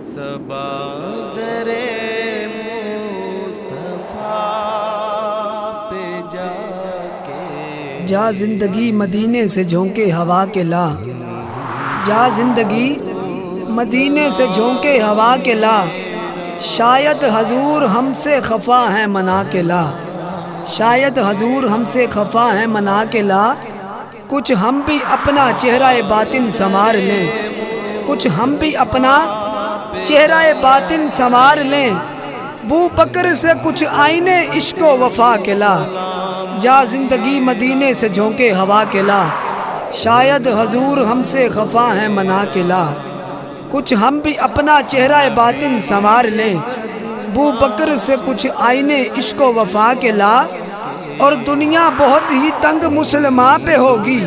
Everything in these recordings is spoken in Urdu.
صبا در مصطفیٰ پہ جا کے جا زندگی مدینے سے جھونکے ہوا کے لا، جا زندگی مدینے سے جھونکے ہوا کے لا، شاید حضور ہم سے خفا ہیں منا کے لا، شاید حضور ہم سے خفا ہیں منا کے لا، کچھ ہم بھی اپنا چہرہ باطن سنوار لیں، کچھ ہم بھی اپنا چہرہ باطن سنوار لیں، بو بکر سے کچھ آئینے عشق و وفا کے لا، جا زندگی مدینے سے جھونکے ہوا کے لا، شاید حضور ہم سے خفا ہیں منا کے لا، کچھ ہم بھی اپنا چہرہ باطن سنوار لیں، بو بکر سے کچھ آئینے عشق و وفا کے لا، اور دنیا بہت ہی تنگ مسلماں پہ ہوگی،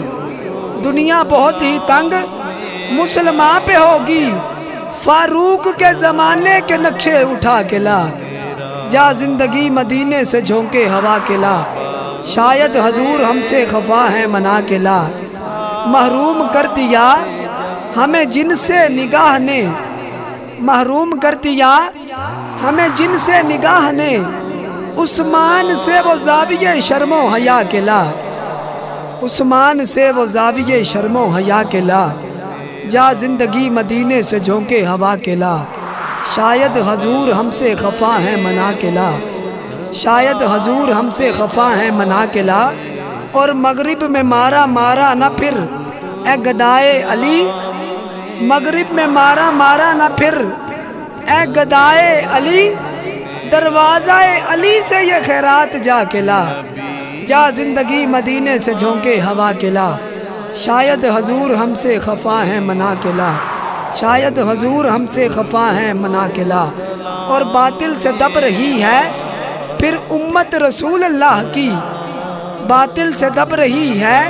دنیا بہت ہی تنگ مسلماں پہ ہوگی، فاروق کے زمانے کے نقشے اٹھا کے لا، جا زندگی مدینے سے جھونکے ہوا کے لا، شاید حضور ہم سے خفا ہیں منا کے لا، محروم کر دیا ہمیں جن سے نگاہ نے، محروم کر دیا ہمیں جن سے نگاہ نے، عثمان سے وہ زاویہ شرم و حیا کے لا، عثمان سے وہ زاویہ شرم و حیا کے لا، جا زندگی مدینے سے جھونکے ہوا کے لا، شاید حضور ہم سے خفا ہیں منا کے لا، شاید حضور ہم سے خفا ہیں منا کے لا، اور مغرب میں مارا مارا نہ پھر اے گدائے علی، مغرب میں مارا مارا نہ پھر اے گدائے علی، دروازہ علی سے یہ خیرات جا کے لا، جا زندگی مدینے سے جھونکے ہوا کے لا، شاید حضور ہم سے خفا ہیں منا کے لا، شاید حضور ہم سے خفا ہیں منا کے لا، اور باطل سے دب رہی ہے پھر امت رسول اللہ کی، باطل سے دب رہی ہے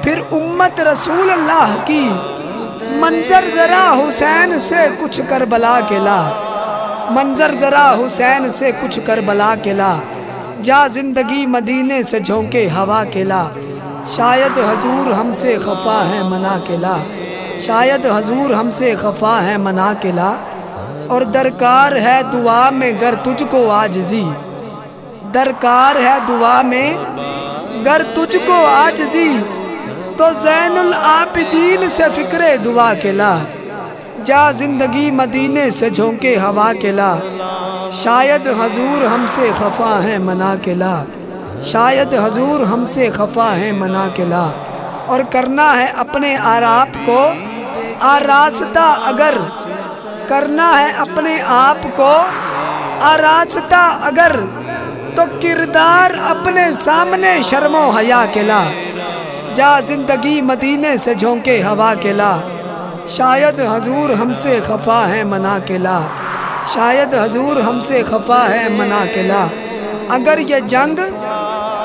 پھر امت رسول اللہ کی، منظر ذرا حسین سے کچھ کربلا کے لا، منظر ذرا حسین سے کچھ کربلا کے لا، جا زندگی مدینے سے جھونکے ہوا کے لا، شاید حضور ہم سے خفا ہیں منا کے لا، شاید حضور ہم سے خفا ہیں منا کے لا، اور درکار ہے دعا میں گر تجھ کو عاجزی، درکار ہے دعا میں گر تجھ کو عاجزی، تو زین العابدین سے فکر دعا کے لا، جا زندگی مدینے سے جھونکے ہوا کے لا، شاید حضور ہم سے خفا ہیں منا کے لا، شاید حضور ہم سے خفا ہیں منا کے لا، اور کرنا ہے اپنے آراب کو آراستہ اگر، کرنا ہے اپنے آپ کو آراستہ اگر، تو کردار اپنے سامنے شرم و حیا کے لا، جا زندگی مدینے سے جھونکے ہوا کے لا، شاید حضور ہم سے خفا ہیں منا کے لا، شاید حضور ہم سے خفا ہے منا کے لا، اگر یہ جنگ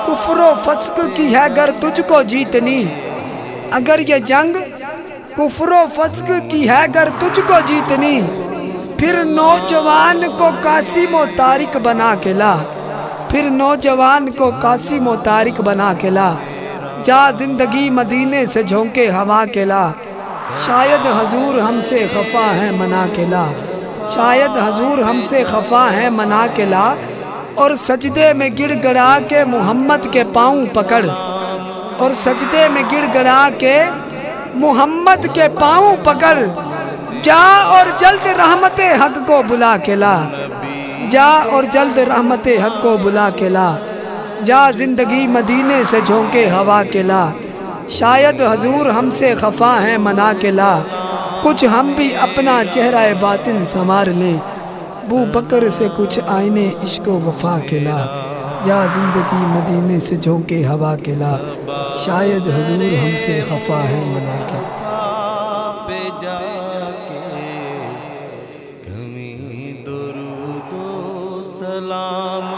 کفر و فسق کی ہے گر تجھ کو جیتنی، اگر یہ جنگ کفر و فسق کی ہے گر تجھ کو جیتنی، پھر نوجوان کو قاسم و طارق بنا کے لا، پھر نوجوان کو قاسم و طارق بنا کے لا، جا زندگی مدینے سے جھونکے ہوا کے لا، شاید حضور ہم سے خفا ہیں منا کے لا، شاید حضور ہم سے خفا ہیں منا کے لا، اور سجدے میں گڑ گڑا کے محمد کے پاؤں پکڑ، اور سجدے میں گڑ گڑا کے محمد کے پاؤں پکڑ، جا اور جلد رحمت حق کو بلا کے لا، جا اور جلد رحمت حق کو بلا کے لا، جا زندگی مدینے سے جھونکے ہوا کے لا، شاید حضور ہم سے خفا ہیں منا کے لا، کچھ ہم بھی اپنا چہرہ باطن سنوار لیں، بو بکر سے کچھ آئینے عشق و وفا کے لا، جا زندگی مدینے سے جھونکے ہوا کے لا، شاید حضور ہم سے خفا ہیں منا کے لا، پہ جا کے کمی درود و سلام